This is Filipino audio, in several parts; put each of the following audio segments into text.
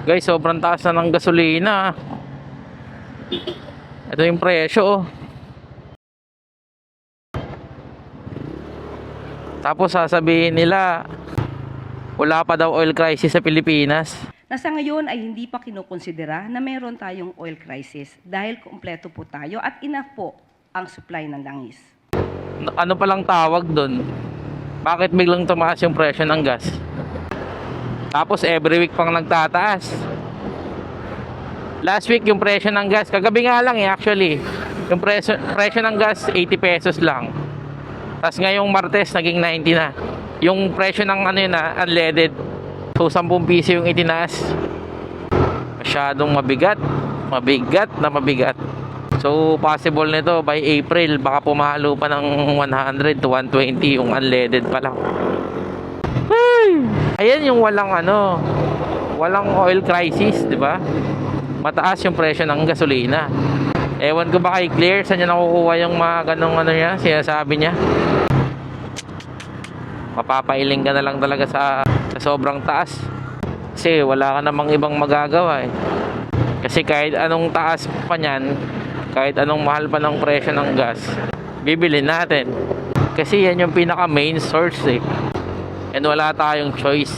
Guys, sobrang taas na ng gasolina. Ito yung presyo, oh. Tapos sasabihin nila wala pa daw oil crisis sa Pilipinas. Na sa ngayon ay hindi pa kinukonsidera na mayroon tayong oil crisis dahil kumpleto po tayo at enough po ang supply ng langis. Ano palang tawag doon? Bakit biglang tumaas yung presyo ng gas? Tapos every week pang nagtataas. Last week yung presyo ng gas, kagabi nga lang actually, yung presyo ng gas 80 pesos lang. Tapos ngayong Martes naging 90 na. Yung presyo ng ano yun unleaded, so 10 piso yung itinaas. Masyadong mabigat. Mabigat. So possible nito by April baka pumalo pa ng 100 to 120 yung unleaded pa lang. Ayan yung walang oil crisis, di ba? Mataas yung presyo ng gasolina. Ewan ko ba kay Claire saan niya nakukuha yung mga ganong sinasabi niya. Mapapailing ka na lang talaga sa sobrang taas. Kasi wala ka namang ibang magagawa eh. Kasi kahit anong taas pa niyan, kahit anong mahal pa ng presyo ng gas, bibili natin. Kasi yan yung pinaka main source eh. And wala tayong choice.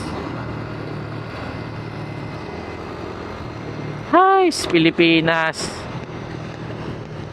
Hi, Pilipinas.